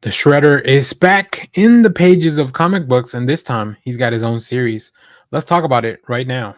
The Shredder is back in the pages of comic books, and this time he's got his own series. Let's talk about it right now.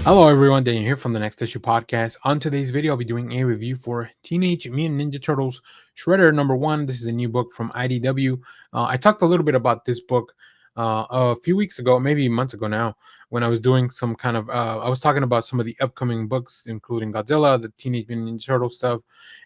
Hello, everyone. Daniel here from the Next Issue Podcast. On today's video, I'll be doing a review for Teenage Mutant Ninja Turtles Shredder #1. This is a new book from IDW. I talked a little bit about this book a few weeks ago, maybe months ago now, when I was doing some kind of, I was talking about some of the upcoming books, including Godzilla, the Teenage Mutant Ninja Turtle stuff,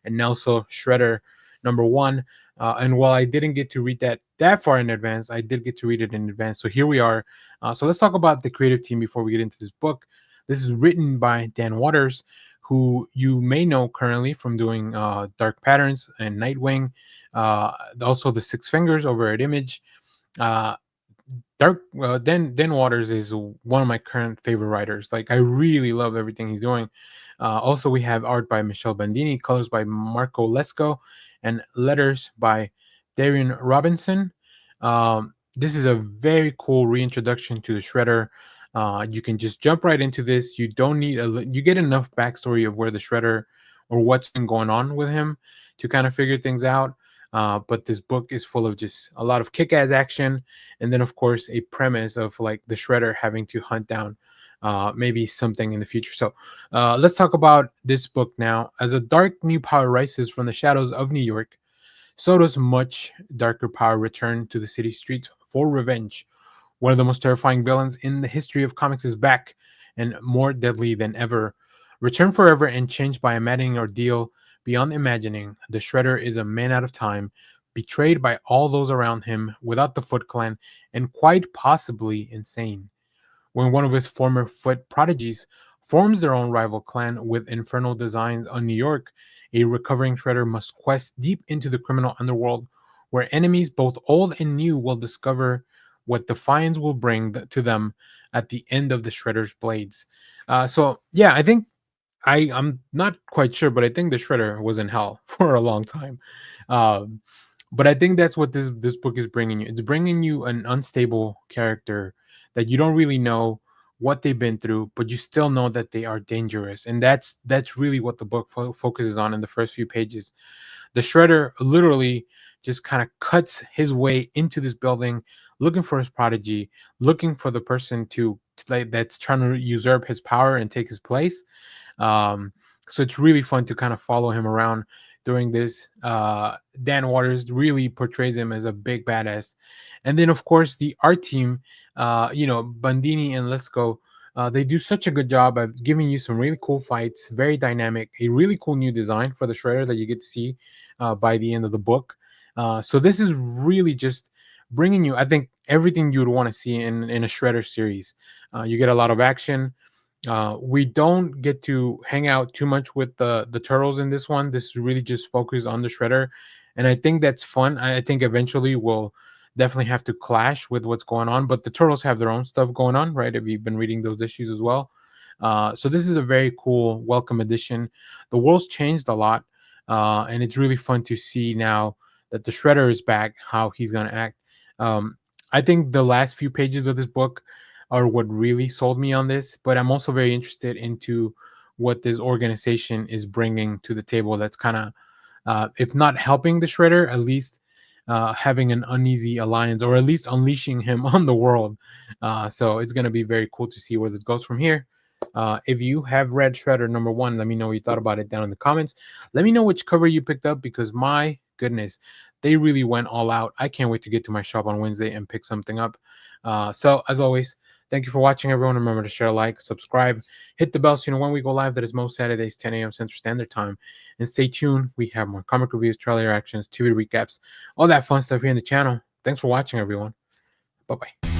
and also Shredder #1. And while I didn't get to read that far in advance, I did get to read it in advance. So here we are. So let's talk about the creative team before we get into this book. This is written by Dan Waters, who you may know currently from doing Dark Patterns and Nightwing, also the Six Fingers over at Image. Uh, Dan Waters is one of my current favorite writers. Like, I really love everything he's doing. Also, we have art by Michelle Bandini, colors by Marco Lesco, and letters by Darian Robinson. This is a very cool reintroduction to the Shredder. You can just jump right into this. You don't need you get enough backstory of where the Shredder or what's been going on with him to kind of figure things out. But this book is full of just a lot of kick-ass action, and then of course a premise of like the Shredder having to hunt down maybe something in the future. So let's talk about this book now. As a dark new power rises from the shadows of New York, so does much darker power return to the city streets for revenge. One of the most terrifying villains in the history of comics is back, and more deadly than ever. Returned forever and changed by a maddening ordeal beyond imagining, the Shredder is a man out of time, betrayed by all those around him, without the Foot Clan, and quite possibly insane. When one of his former Foot prodigies forms their own rival clan with infernal designs on New York, a recovering Shredder must quest deep into the criminal underworld, where enemies both old and new will discover what defiance will bring to them at the end of the Shredder's blades. So yeah, I think I'm not quite sure, but I think the Shredder was in hell for a long time. Um, but I think that's what this book is bringing you. It's bringing you an unstable character that you don't really know what they've been through, but you still know that they are dangerous, and that's really what the book focuses on in the first few pages. The Shredder literally just kind of cuts his way into this building, looking for his prodigy, looking for the person like that's trying to usurp his power and take his place. So it's really fun to kind of follow him around during this. Dan Waters really portrays him as a big badass, and then of course the art team, Bandini and Lesko. They do such a good job of giving you some really cool fights, very dynamic, a really cool new design for the Shredder that you get to see by the end of the book. So this is really just bringing you, I think, everything you would want to see in a Shredder series. You get a lot of action. We don't get to hang out too much with the turtles in this one. This is really just focused on the Shredder, and I think that's fun. I think eventually we'll definitely have to clash with what's going on, but the turtles have their own stuff going on, right? If you've been reading those issues as well. So this is a very cool, welcome addition. The world's changed a lot, and it's really fun to see now that the Shredder is back, how he's gonna act. Um, I think the last few pages of this book are what really sold me on this, but I'm also very interested into what this organization is bringing to the table. That's kind of, if not helping the Shredder, at least having an uneasy alliance, or at least unleashing him on the world. So it's going to be very cool to see where this goes from here. If you have read Shredder #1, let me know what you thought about it down in the comments. Let me know which cover you picked up, because my goodness, they really went all out. I can't wait to get to my shop on Wednesday and pick something up. So as always, thank you for watching, everyone. Remember to share, like, subscribe, hit the bell so you know when we go live. That is most Saturdays, 10 a.m. Central Standard Time. And stay tuned. We have more comic reviews, trailer reactions, TV recaps, all that fun stuff here in the channel. Thanks for watching, everyone. Bye-bye.